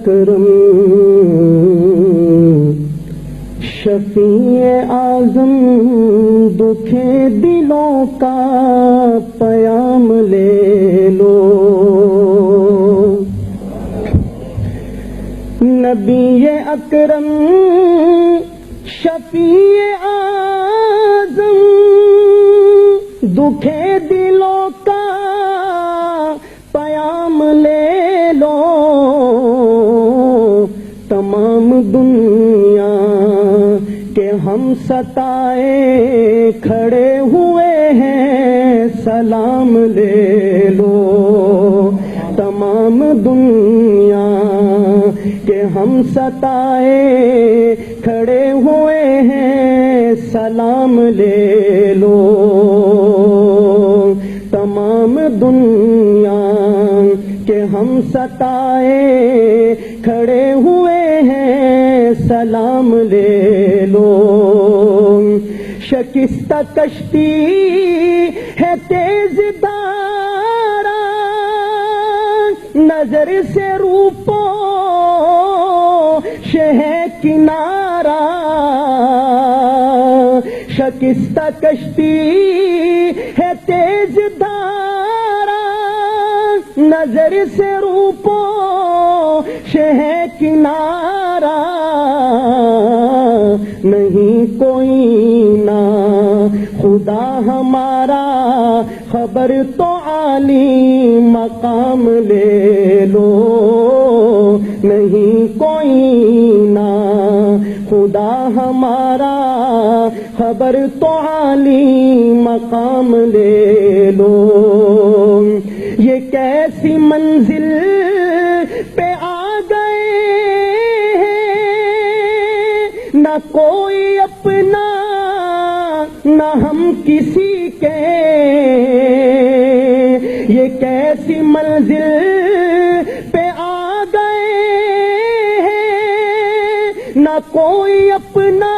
اکرم شفیع اعظم دکھے دلوں کا پیام لے لو. نبی اکرم شفیع اعظم دکھے دلوں کا پیام لے لو. تمام دنیا کہ ہم ستائے کھڑے ہوئے ہیں سلام لے لو. تمام دنیا کہ ہم ستائے کھڑے ہوئے ہیں سلام لے لو. تمام دنیا کہ ہم ستائے کھڑے ہوئے ہیں سلام لے لو. شکستہ کشتی ہے تیز دھارا نظر سے روپوش ہے کنارہ. شکستہ کشتی ہے تیز دھارا نظر سے روپوش ہے کنارہ. نہیں کوئی نہ خدا ہمارا خبر تو عالی مقام لے لو. نہیں کوئی نہ خدا ہمارا خبر تو عالی مقام لے لو. یہ کیسی منزل پہ آ گئے ہیں نہ کوئی اپنا نہ ہم کسی کے. یہ کیسی منزل پہ آ گئے ہیں نہ کوئی اپنا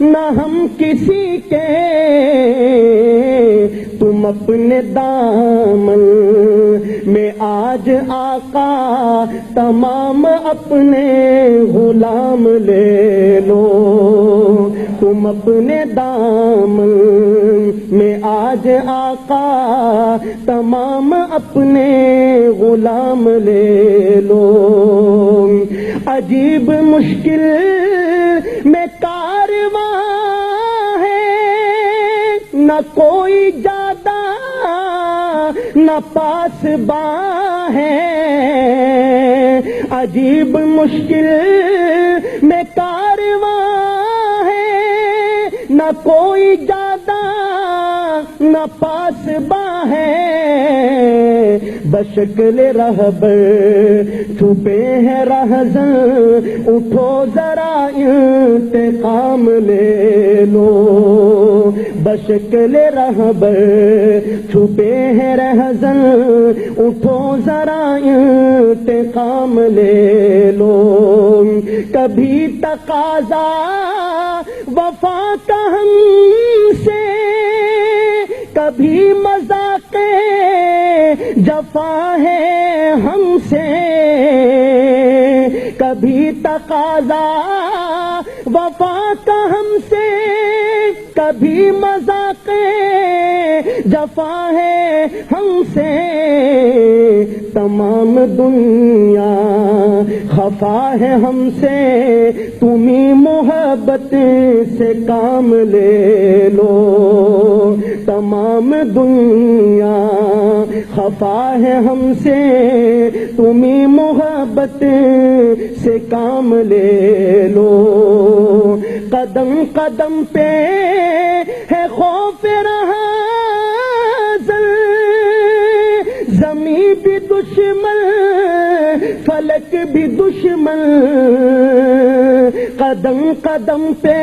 نہ ہم کسی کے. تم اپنے دامن میں آج آقا تمام اپنے غلام لے لو. تم اپنے دامن میں آج آقا تمام اپنے غلام لے لو. عجیب مشکل میں کارواں ہے نہ کوئی جادہ نہ پاسباں ہے. عجیب مشکل میں کارواں ہے نہ کوئی جادہ نہ پاسباں ہے. بشکل رہبر چھپے ہیں رہزن اٹھو ذرا انتقام لے لو. بشکل رہبر چھپے ہیں رہزن اٹھو ذرا انتقام لے لو. کبھی تقاضا وفا کا ہم سے کبھی مذاق جفا ہے ہم سے. کبھی تقاضا وفا کا ہم سے کبھی مذاق جفا ہے ہم سے. تمام دنیا خفا ہے ہم سے تمہیں محبت سے کام لے لو. تمام دنیا خفا ہے ہم سے تمہیں محبت سے کام لے لو. قدم قدم پہ ہے خوف رہزن زمین بھی دشمن فلک بھی دشمن. قدم قدم پہ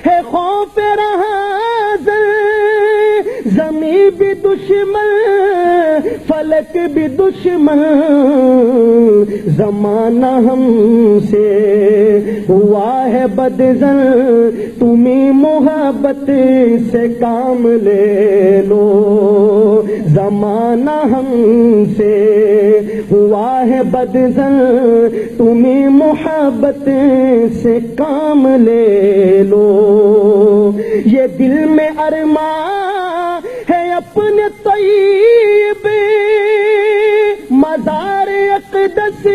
ہے خوف رہزن زمین بھی دشمن فلک بھی دشمن زمانہ ہم سے ہوا ہے بدزن تمہیں محبت سے کام لے لو زمانہ ہم سے ہوا ہے بدزن تمہیں محبت سے کام لے لو یہ دل میں ارمان ہے اپنے طیب مزار اقدس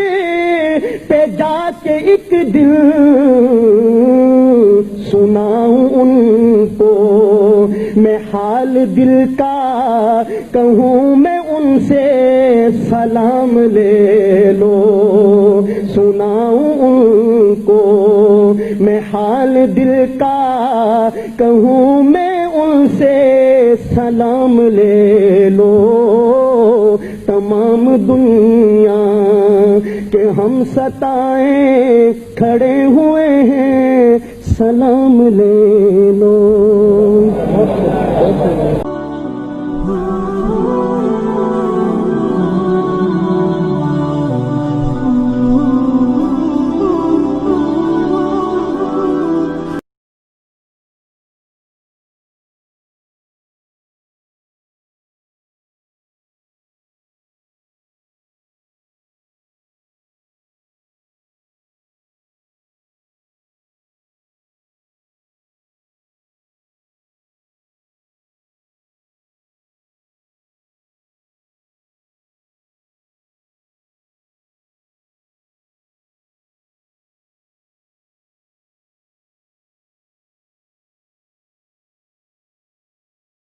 پہ جا کے ایک دل سناؤں ان کو میں حال دل کا کہوں میں ان سے سلام لے لو سناؤں ان کو میں حال دل کا کہوں میں ان سے سلام لے لو تمام دنیا کہ ہم ستائیں کھڑے ہوئے ہیں سلام لے لو